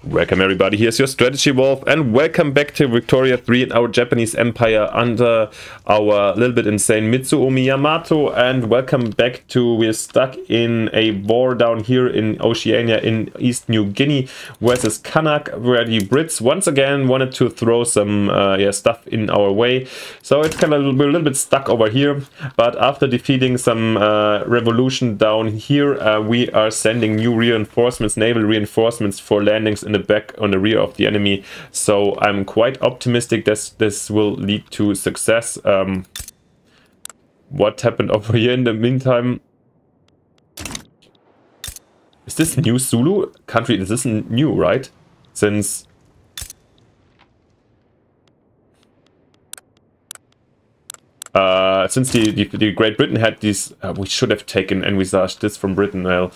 Welcome everybody, here's your Strategy Wolf and welcome back to Victoria 3 in our Japanese Empire under our little bit insane Mitsuomi Yamato, and welcome back to, we're stuck in a war down here in Oceania in East New Guinea versus Kanak, where the Brits once again wanted to throw some stuff in our way. So it's kind of, we're a little bit stuck over here, but after defeating some revolution down here, we are sending new reinforcements, naval reinforcements for landings in the back on the rear of the enemy. So I'm quite optimistic that this will lead to success. What happened over here in the meantime? Is this new Zulu country? This isn't new, right? Since the Great Britain had these, we should have taken envisaged this from Britain. Well,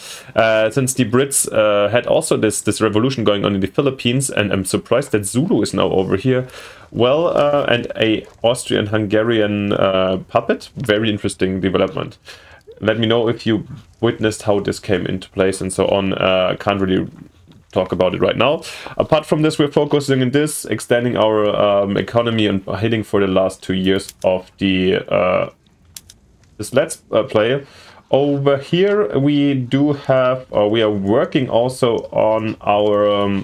since the Brits had also this revolution going on in the Philippines, and I'm surprised that Zulu is now over here. Well, and a Austrian-Hungarian puppet. Very interesting development. Let me know if you witnessed how this came into place and so on. Can't really talk about it right now. Apart from this, we're focusing on this, extending our economy and hitting for the last 2 years of the this Let's Play. Over here we do have, we are working also on our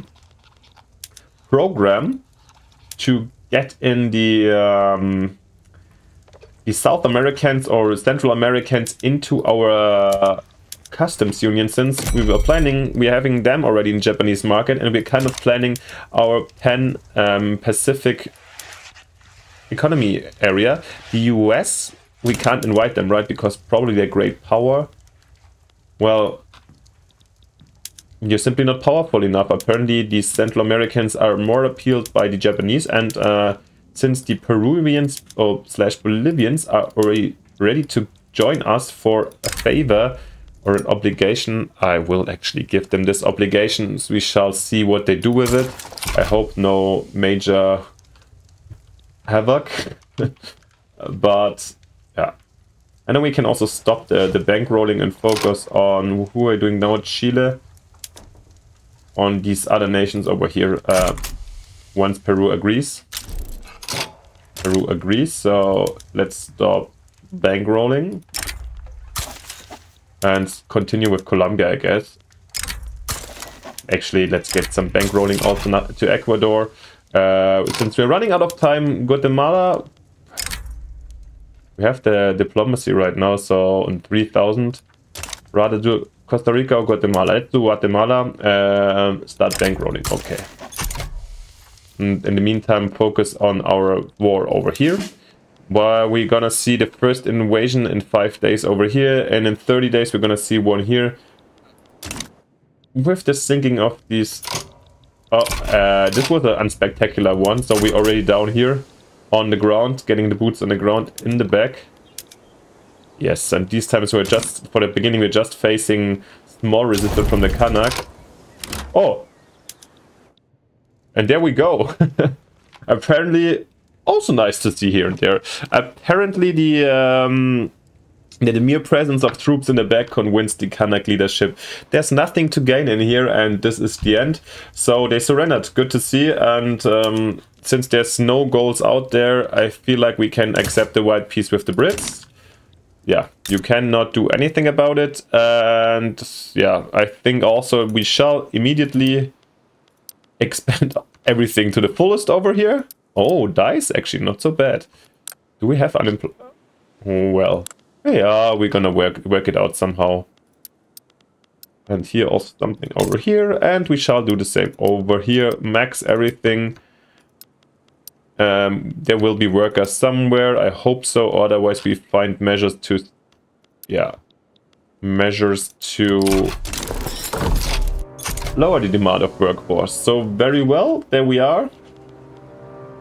program to get in the South Americans or Central Americans into our customs union, since we were planning, we're having them already in Japanese market, and we're kind of planning our Pan-Pacific economy area. The US, we can't invite them, right? Because probably they're great power. Well, you're simply not powerful enough. Apparently, the Central Americans are more appealed by the Japanese, and since the Peruvians or / Bolivians are already ready to join us for a favor or an obligation, I will actually give them this obligation. So we shall see what they do with it. I hope no major havoc. But yeah. And then we can also stop the bank rolling and focus on who are doing now, Chile, on these other nations over here. Once Peru agrees. Peru agrees, so let's stop bank rolling and continue with Colombia, I guess. Actually, let's get some bank rolling also to Ecuador. Since we're running out of time, Guatemala, we have the diplomacy right now, so on 3,000. Rather do Costa Rica or Guatemala. Let's do Guatemala. Start bank rolling. Okay. And in the meantime, focus on our war over here. Well, we're gonna see the first invasion in 5 days over here, and in 30 days we're gonna see one here. With the sinking of these... this was an unspectacular one, so we're already down here on the ground, getting the boots on the ground in the back. Yes, and these times we're just, for the beginning, we're just facing small resistance from the Kanak. Oh! And there we go! Apparently... also nice to see here and there. Apparently the mere presence of troops in the back convinced the Kanak leadership there's nothing to gain in here and this is the end. So they surrendered. Good to see. And since there's no goals out there, I feel like we can accept the white peace with the Brits. Yeah, you cannot do anything about it. And yeah, I think also we shall immediately expand everything to the fullest over here. Oh, dice, actually not so bad. Do we have unemployed? Well, yeah, we're gonna work it out somehow. And here also something over here, and we shall do the same over here. Max everything. There will be workers somewhere, I hope so. Otherwise, we find measures to, yeah, measures to lower the demand of workforce. So very well, there we are.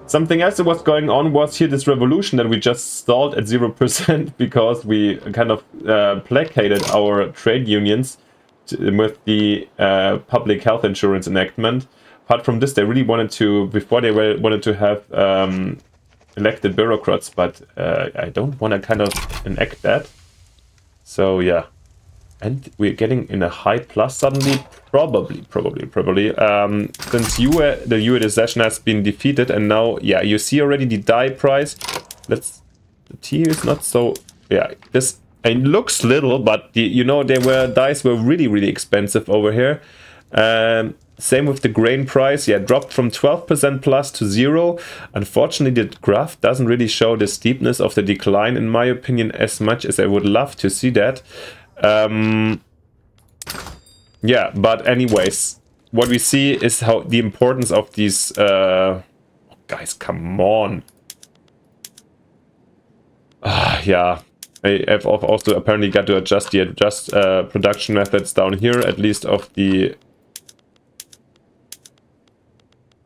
Something else that was going on was here this revolution that we just stalled at 0% because we kind of placated our trade unions with the public health insurance enactment. Apart from this, they really wanted to, before they wanted to have elected bureaucrats, but I don't want to kind of enact that. So yeah, And we're getting in a high plus suddenly, probably. Since the UA session has been defeated, and now, yeah, you see already the die price. The T is not so, yeah, this, it looks little, but you know, dice were really expensive over here. Same with the grain price, yeah, dropped from 12% plus to 0. Unfortunately, the graph doesn't really show the steepness of the decline, in my opinion, as much as I would love to see that. Yeah, but anyways, what we see is how the importance of these guys, come on. Yeah, I've also apparently got to adjust the production methods down here, at least of the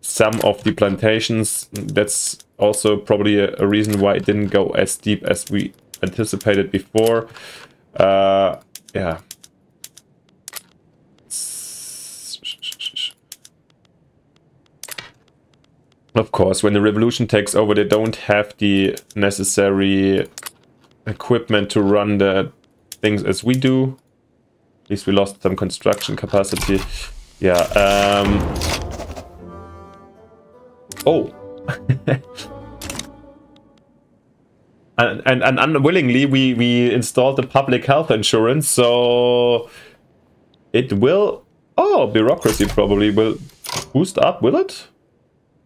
some of the plantations. That's also probably a reason why it didn't go as deep as we anticipated before. Yeah. Of course, when the revolution takes over, they don't have the necessary equipment to run the things as we do. At least we lost some construction capacity. Yeah. Oh. And unwillingly we installed the public health insurance, so it will, oh, bureaucracy probably will boost up, will it?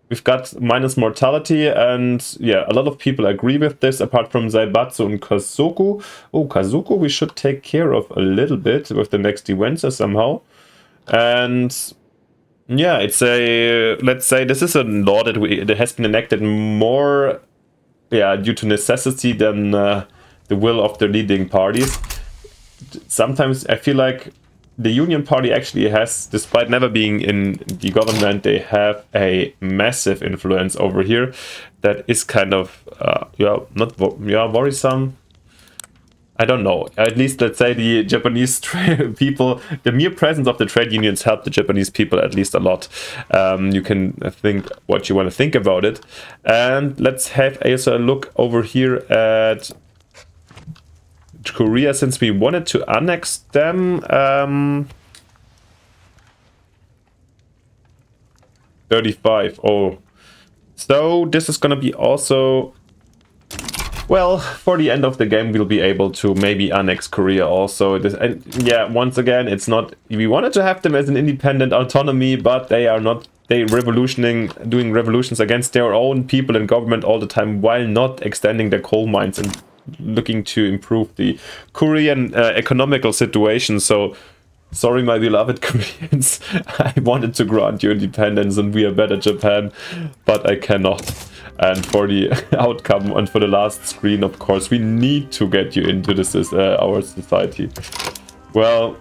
We've got minus mortality, and yeah, a lot of people agree with this, apart from Zaibatsu and Kazoku. Oh, Kazoku we should take care of a little bit with the next events somehow. And yeah, it's a, let's say this is a law that has been enacted more, yeah, due to necessity than the will of the leading parties. Sometimes I feel like the Union Party actually has, despite never being in the government, they have a massive influence over here that is kind of, yeah, not worrisome. I don't know. At least, let's say, the Japanese people, the mere presence of the trade unions help the Japanese people at least a lot. You can think what you want to think about it. And let's have also a look over here at Korea, since we wanted to annex them. 35. Oh, so this is gonna be also, well, for the end of the game we'll be able to maybe annex Korea also. And yeah, once again, it's not, we wanted to have them as an independent autonomy, but they are not, they doing revolutions against their own people and government all the time, while not extending their coal mines and looking to improve the Korean economical situation. So sorry, my beloved Koreans, I wanted to grant you independence and we are better Japan, but I cannot. And for the outcome and for the last screen, of course, we need to get you into this our society. Well,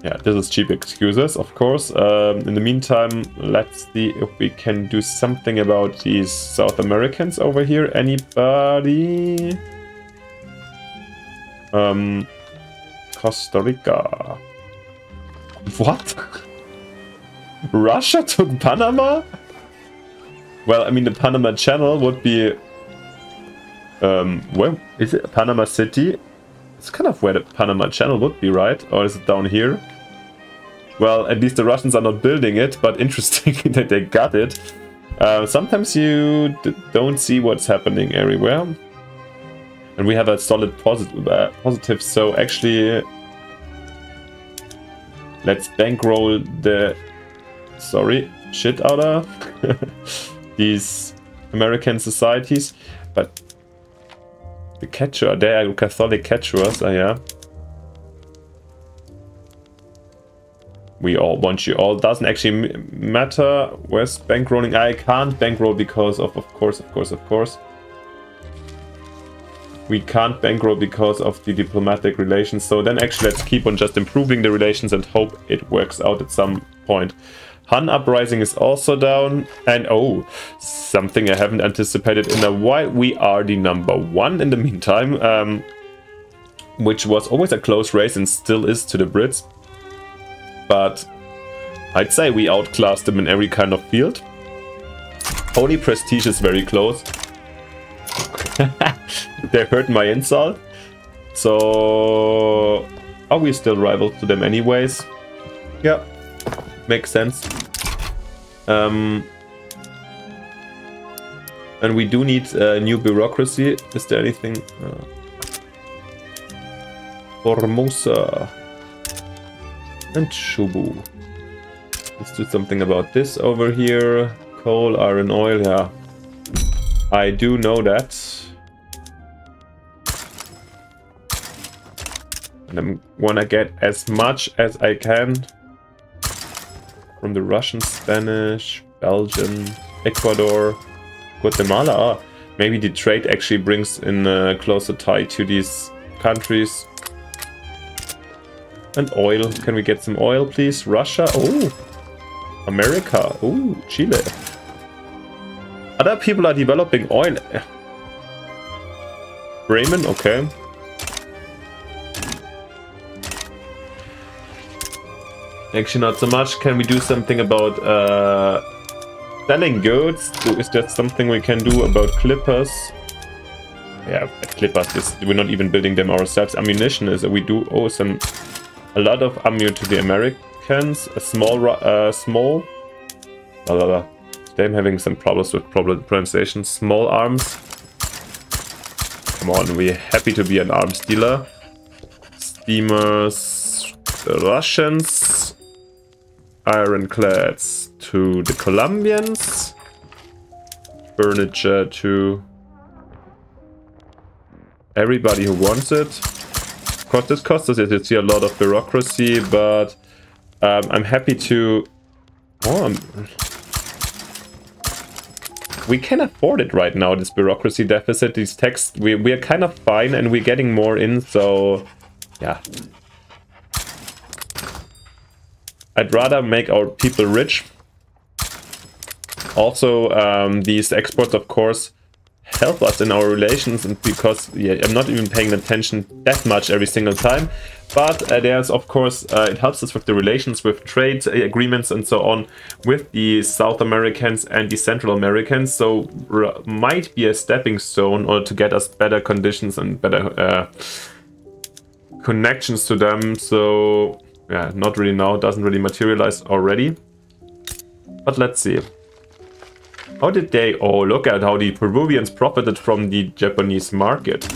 yeah, this is cheap excuses, of course. In the meantime, let's see if we can do something about these South Americans over here. Anybody? Costa Rica. What? Russia took Panama? Well, I mean, the Panama Channel would be... where is it? Panama City? It's kind of where the Panama Channel would be, right? Or is it down here? Well, at least the Russians are not building it, but interesting that they got it. Sometimes you don't see what's happening everywhere. And we have a solid positive, so actually... let's bankroll the... sorry, shit out of these American societies. But the Quechua, they are Catholic Quechuas, yeah. We all want you all. Doesn't actually matter. Where's bankrolling? I can't bankroll because of course. We can't bankroll because of the diplomatic relations. So then actually let's keep on just improving the relations and hope it works out at some point. Han Uprising is also down. And oh, something I haven't anticipated in a while. We are the #1 in the meantime. Which was always a close race and still is to the Brits. But I'd say we outclassed them in every kind of field. Only prestige is very close. They heard my insult. So Are we still rivals to them anyways? Yeah, makes sense. And we do need new bureaucracy. Is there anything? Formosa and Shubu. Let's do something about this over here. Coal, iron, oil, yeah. I do know that. And I wanna get as much as I can from the Russian, Spanish, Belgian, Ecuador, Guatemala. Ah, maybe the trade actually brings in a closer tie to these countries. And oil. Can we get some oil, please? Russia. Oh, America. Oh, Chile. Other people are developing oil. Bremen, okay. Actually, not so much. Can we do something about selling goods? Is that something we can do about clippers? Yeah, clippers. We're not even building them ourselves. Ammunition is we do owe a lot of ammo to the Americans. A small. Blah, blah, blah. I'm having some problems with pronunciation. Small arms. Come on, we're happy to be an arms dealer. Steamers, the Russians. Ironclads to the Colombians. Furniture to everybody who wants it. Of course, this costs us, you see, a lot of bureaucracy, but I'm happy to... Oh, we can afford it right now, this bureaucracy deficit, these tax... We are kind of fine and we're getting more in, so... Yeah. I'd rather make our people rich. Also, these exports, of course, help us in our relations, and because I'm not even paying attention that much every single time. But there's, of course, it helps us with the relations, with trade agreements and so on, with the South Americans and the Central Americans. So might be a stepping stone or to get us better conditions and better connections to them. So... yeah, not really now, doesn't really materialize already. But let's see. How did they... oh, look at how the Peruvians profited from the Japanese market.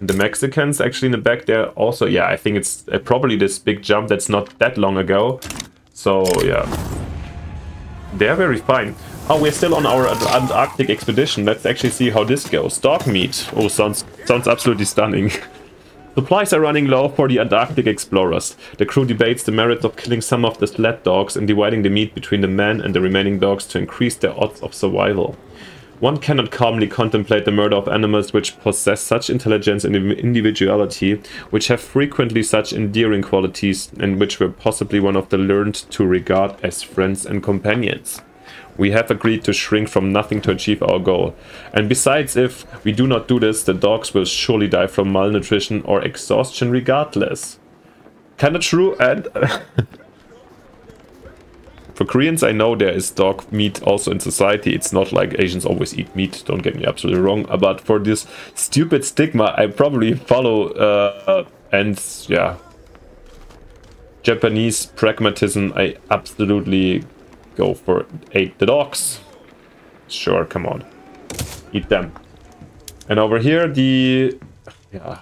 And the Mexicans actually in the back there also... yeah, I think it's probably this big jump that's not that long ago. So, yeah. They're very fine. Oh, we're still on our Antarctic expedition. Let's actually see how this goes. Dog meat. Oh, sounds absolutely stunning. Supplies are running low for the Antarctic explorers. The crew debates the merits of killing some of the sled dogs and dividing the meat between the men and the remaining dogs to increase their odds of survival. One cannot calmly contemplate the murder of animals which possess such intelligence and individuality, which have frequently such endearing qualities, and which were possibly one of the learned to regard as friends and companions. We have agreed to shrink from nothing to achieve our goal. And besides, if we do not do this, the dogs will surely die from malnutrition or exhaustion regardless. Kinda true, and... for Koreans, I know there is dog meat also in society. It's not like Asians always eat meat, don't get me absolutely wrong. But for this stupid stigma, I probably follow, and yeah. Japanese pragmatism, I absolutely... go for eat the dogs. Sure, come on. Eat them. And over here, the... yeah.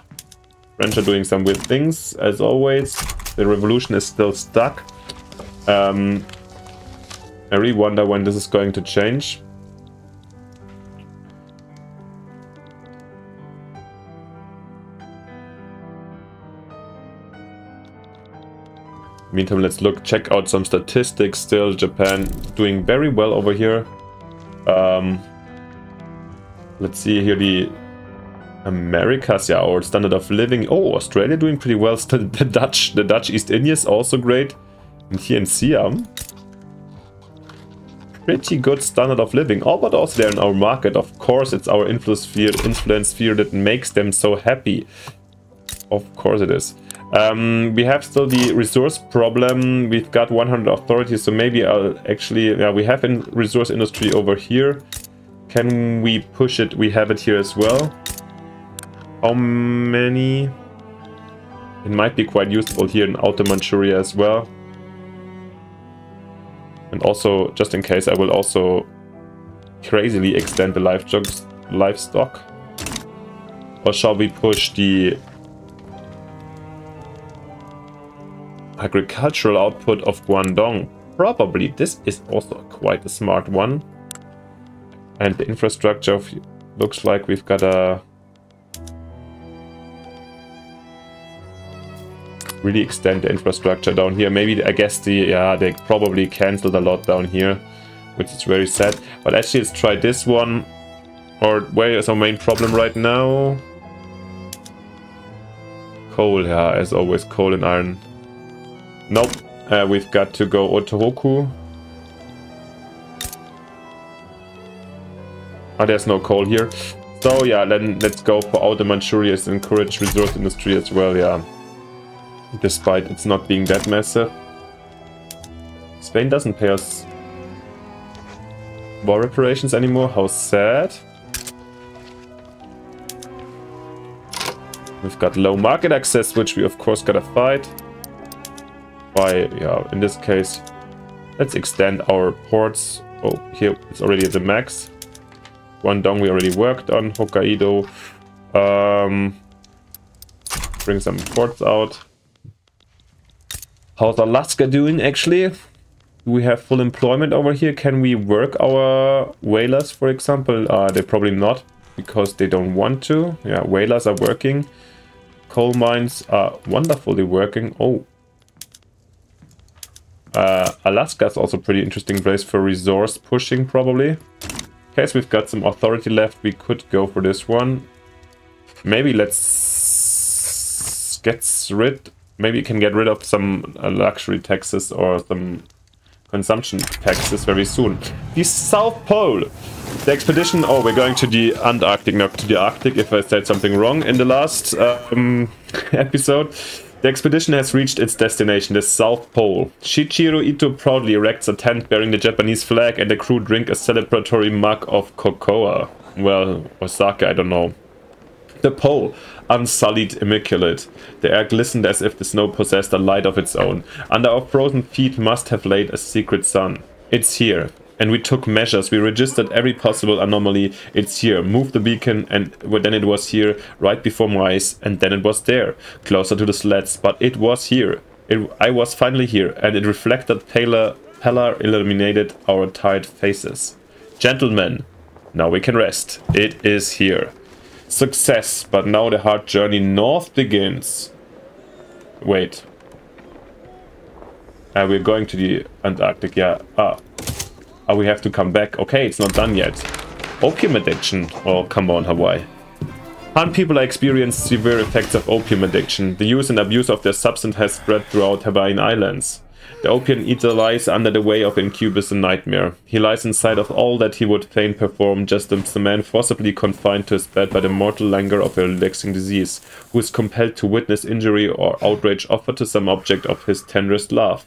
French are doing some weird things, as always. The revolution is still stuck. I really wonder when this is going to change. Meantime, let's check out some statistics. Still, Japan doing very well over here. Let's see here the Americas, yeah, our standard of living. Oh, Australia doing pretty well. Still, the Dutch East Indies also great. And here in Siam, pretty good standard of living. Oh, but also there in our market. Of course, it's our influence sphere that makes them so happy. Of course it is. We have still the resource problem. We've got 100 authorities, so maybe I'll actually... yeah, we have in resource industry over here. Can we push it? We have it here as well. How many? It might be quite useful here in Outer Manchuria as well. And also, just in case, I will also crazily extend the livestock. Or shall we push the agricultural output of Guangdong? Probably. This is also quite a smart one. And the infrastructure looks like we've got a really extend the infrastructure down here. Maybe, I guess they probably cancelled a lot down here, which is very sad. But actually, let's try this one. Or where is our main problem right now? Coal, yeah, as always, coal and iron. Nope, we've got to go Otohoku. Oh, there's no coal here. So yeah, then let's go for Outer Manchuria to encourage resource industry as well, yeah. Despite it's not being that massive. Spain doesn't pay us war reparations anymore, how sad. We've got low market access, which we of course gotta fight. By, yeah, in this case, let's extend our ports. Oh, here it's already at the max. Guangdong we already worked on. Hokkaido. Bring some ports out. How's Alaska doing actually? Do we have full employment over here? Can we work our whalers, for example? They're probably not, because they don't want to. Yeah, whalers are working. Coal mines are wonderfully working. Oh. Alaska is also a pretty interesting place for resource pushing, probably. In case we've got some authority left, we could go for this one. Maybe let's get rid... Maybe we can get rid of some luxury taxes or some consumption taxes very soon. The South Pole. The expedition... Oh, we're going to the Antarctic, not to the Arctic, if I said something wrong in the last episode. The expedition has reached its destination, the South Pole. Shichiro Ito proudly erects a tent bearing the Japanese flag, and the crew drink a celebratory mug of cocoa. Well, or sake, I don't know. The pole, unsullied, immaculate. The air glistened as if the snow possessed a light of its own. Under our frozen feet must have laid a secret sun. It's here. And we took measures. We registered every possible anomaly. It's here. Moved the beacon, and then it was here, right before my eyes, and then it was there, closer to the sleds. But it was here. I was finally here, and it reflected pallor illuminated our tired faces. Gentlemen, now we can rest. It is here. Success, but now the hard journey north begins. Wait. We're going to the Antarctic, yeah. Oh, we have to come back. Okay, it's not done yet. Opium addiction. Oh, come on, Hawaii. Han people are experiencing severe effects of opium addiction. The use and abuse of their substance has spread throughout Hawaiian Islands. The opium eater lies under the way of Incubus and Nightmare. He lies inside of all that he would fain perform, just as a man forcibly confined to his bed by the mortal languor of a relaxing disease, who is compelled to witness injury or outrage offered to some object of his tenderest love.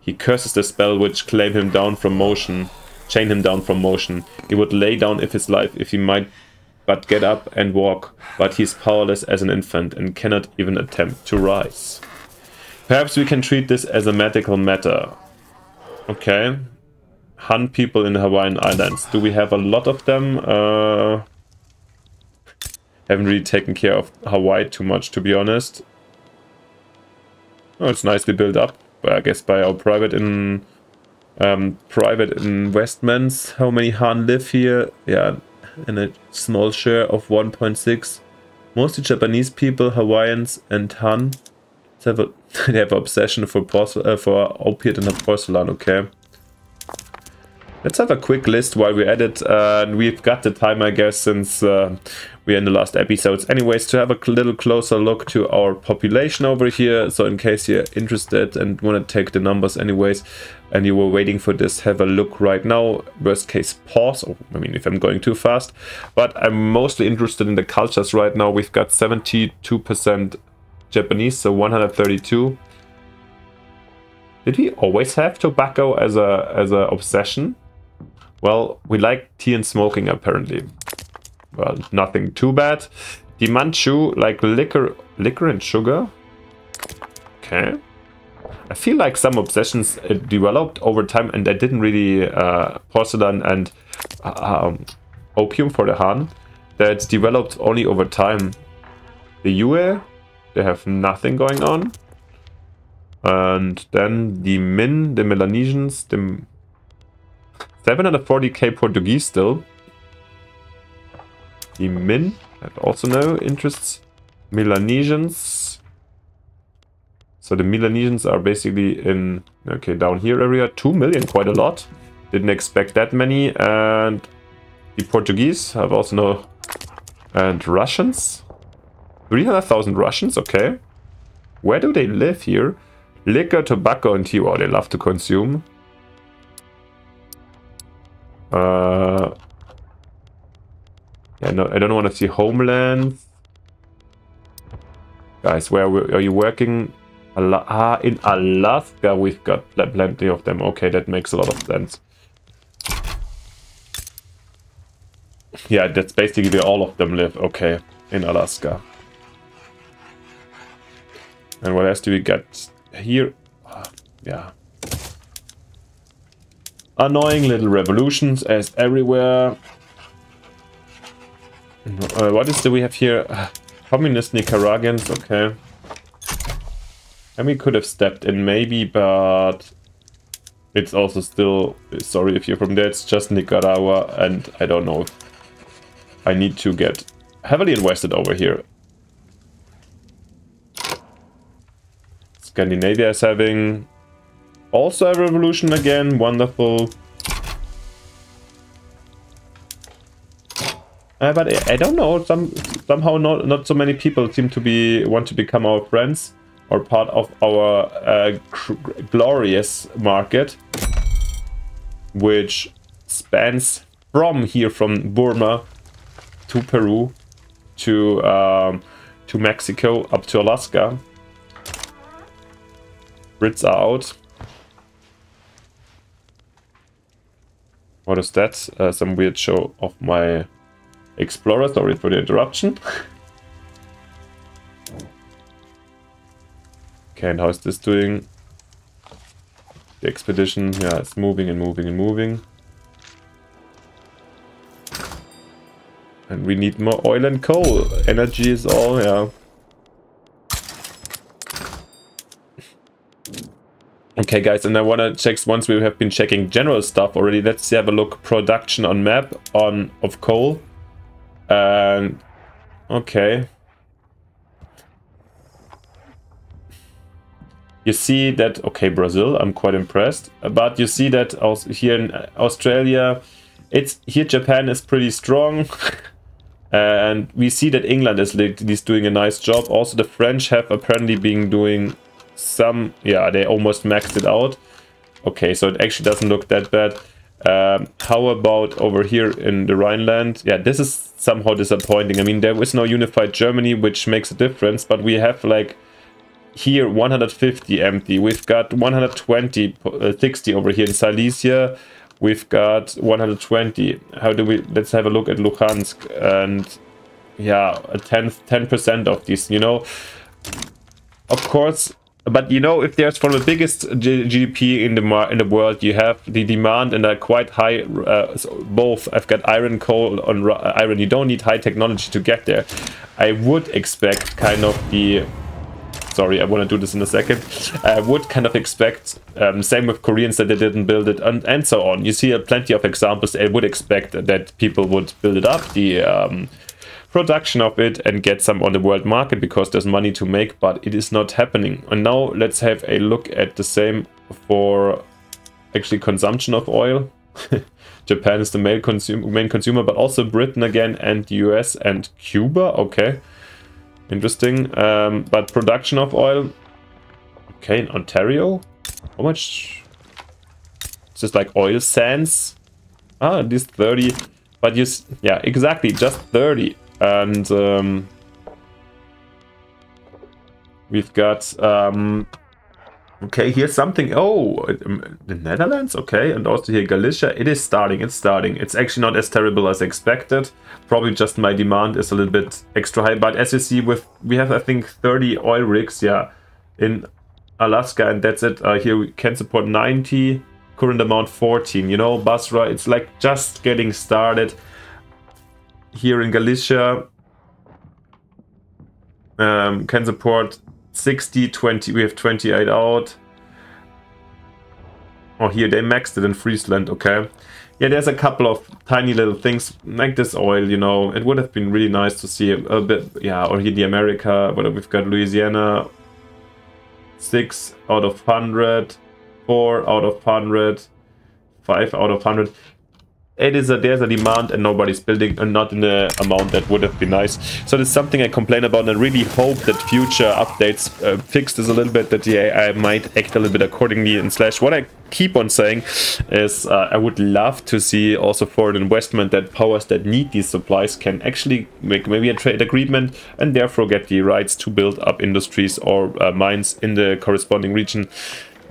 He curses the spell which chain him down from motion. He would lay down his life if he might but get up and walk, but he is powerless as an infant and cannot even attempt to rise. Perhaps we can treat this as a medical matter. Okay. Han people in the Hawaiian Islands. Do we have a lot of them? Haven't really taken care of Hawaii too much, to be honest. Oh, it's nicely built up. I guess by our private investments. How many Han live here? Yeah, and a small share of 1.6. Mostly Japanese people, Hawaiians, and Han. They have an obsession for opiate and porcelain. Okay. Let's have a quick list while we're at it. We've got the time, I guess, since we're in the last episodes. Anyways, to have a little closer look to our population over here. So in case you're interested and want to take the numbers anyways, and you were waiting for this, have a look right now. Worst case, pause. Or, I mean, if I'm going too fast. But I'm mostly interested in the cultures right now. We've got 72% Japanese, so 132. Did we always have tobacco as a obsession? Well, we like tea and smoking apparently. Well, nothing too bad. The Manchu like liquor and sugar. Okay. I feel like some obsessions developed over time, and I didn't really porcelain and opium for the Han. That's developed only over time. The Yue, they have nothing going on. And then the Min, the Melanesians, the 740k Portuguese still. The Min have also no interests. Melanesians. So the Melanesians are basically in, okay, down here area. 2 million, quite a lot. Didn't expect that many. And the Portuguese have also no. And Russians. 300,000 Russians, okay. Where do they live here? Liquor, tobacco, and tea. Oh, they love to consume. Yeah, no, I don't want to see homeland. Guys, where are you working? In Alaska, we've got plenty of them. Okay, that makes a lot of sense. Yeah, that's basically where all of them live. Okay, in Alaska. And what else do we get here? Yeah. Annoying little revolutions as everywhere. What do we have here? Communist Nicaraguans, okay. And we could have stepped in maybe, but it's also still, sorry if you're from there, it's just Nicaragua, and I don't know if I need to get heavily invested over here. Scandinavia is having also a revolution again, wonderful. But I don't know, somehow not so many people seem to want to become our friends or part of our glorious market, which spans from Burma to Peru to Mexico up to Alaska. Brits are out. What is that? Some weird show of my Explorer, sorry for the interruption. Okay, and how is this doing? The expedition, yeah, it's moving and moving and moving. And we need more oil and coal. Energy is all, yeah. Okay, guys, and I want to check, once we have been checking general stuff already, let's have a look. Production on map of coal. And okay, you see that, okay, Brazil, I'm quite impressed, but you see that also here in Australia, Japan is pretty strong. And we see that England is at least doing a nice job. Also the French have apparently been doing some, yeah, they almost maxed it out. Okay, so it actually doesn't look that bad. How about over here in the Rhineland? Yeah, this is somehow disappointing. I mean, there is no unified Germany, which makes a difference, but we have like here 150 empty. We've got 120, 60 over here in Silesia. We've got 120. How do we? Let's have a look at Luhansk, and yeah, a 10% of these. You know, of course. But you know, if there's from the biggest GDP in the world, you have the demand and a quite high. Both I've got iron, coal, on iron. You don't need high technology to get there. I would expect kind of the. Sorry, I want to do this in a second. I would kind of expect, same with Koreans, that they didn't build it, and so on. You see plenty of examples. I would expect that people would build it up, the production of it, and get some on the world market because there's money to make, but it is not happening. And now let's have a look at the same for actually consumption of oil. Japan is the main consumer, but also Britain again, and the US and Cuba. Okay. Interesting, but production of oil, okay, in Ontario, how much? It's just like oil sands, this 30, but yeah, exactly, just 30, and we've got, okay, here's something, the Netherlands, okay, and also here Galicia, it's starting, it's actually not as terrible as expected. Probably just my demand is a little bit extra high, but as you see, we have I think 30 oil rigs, yeah, in Alaska, and that's it. Here we can support 90, current amount 14. You know, Basra, it's like just getting started. Here in Galicia, can support 60, 20. We have 28 out. Oh, here they maxed it in Friesland. Okay. Yeah, there's a couple of tiny little things like this oil, you know. It would have been really nice to see a bit, yeah, or here the America, but we've got Louisiana, 6 out of 100, 4 out of 100, 5 out of 100. There's a demand and nobody's building, and not in the amount that would have been nice. So that's something I complain about, and I really hope that future updates fix this a little bit, that the AI might act a little bit accordingly. And slash, what I keep on saying is I would love to see also foreign investment, that powers that need these supplies can actually make maybe a trade agreement and therefore get the rights to build up industries or mines in the corresponding region.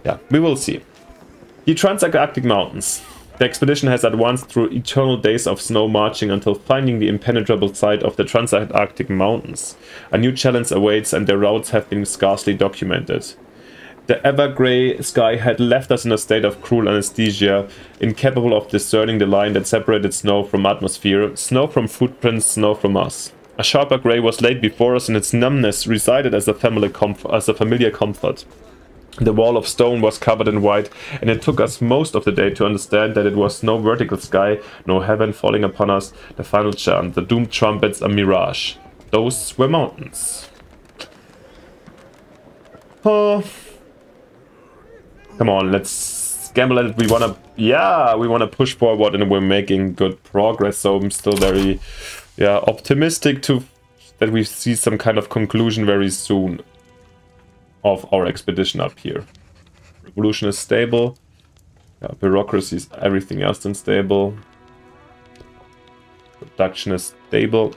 Yeah, we will see. The Transantarctic Mountains. The expedition has advanced through eternal days of snow marching until finding the impenetrable side of the Transantarctic Mountains. A new challenge awaits, and their routes have been scarcely documented. The ever-grey sky had left us in a state of cruel anesthesia, incapable of discerning the line that separated snow from atmosphere, snow from footprints, snow from us. A sharper grey was laid before us, and its numbness resided as a familiar comfort. The wall of stone was covered in white, and it took us most of the day to understand that it was no vertical sky, no heaven falling upon us, the final chant, the doomed trumpets, a mirage. Those were mountains. Oh. Come on, let's gamble at it. We wanna push forward, and we're making good progress, so I'm still very optimistic that we see some kind of conclusion very soon of our expedition up here. Revolution is stable. Bureaucracy is everything else than stable. Production is stable.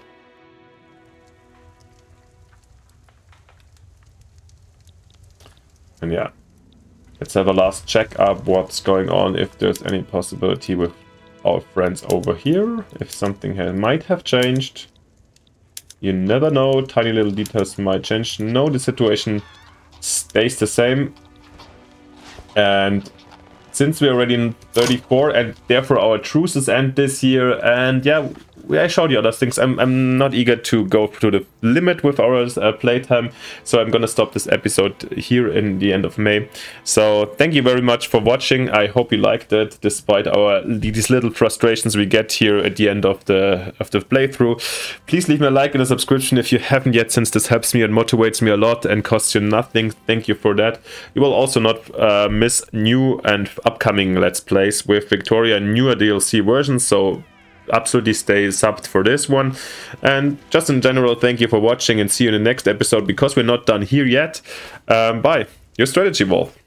And yeah, let's have a last check up what's going on, if there's any possibility with our friends over here, if something might have changed. You never know, tiny little details might change. No, the situation stays the same, and since we're already in 34 and therefore our truces end this year, and yeah, I showed you other things. I'm not eager to go to the limit with our playtime, so I'm gonna stop this episode here in the end of May. So thank you very much for watching. I hope you liked it, despite these little frustrations we get here at the end of the playthrough. Please leave me a like and a subscription if you haven't yet, since this helps me and motivates me a lot and costs you nothing. Thank you for that. You will also not miss new and upcoming Let's Plays with Victoria and newer DLC versions, so absolutely stay subbed for this one. And just in general, thank you for watching, and see you in the next episode, because we're not done here yet. Bye, your strategy wolf.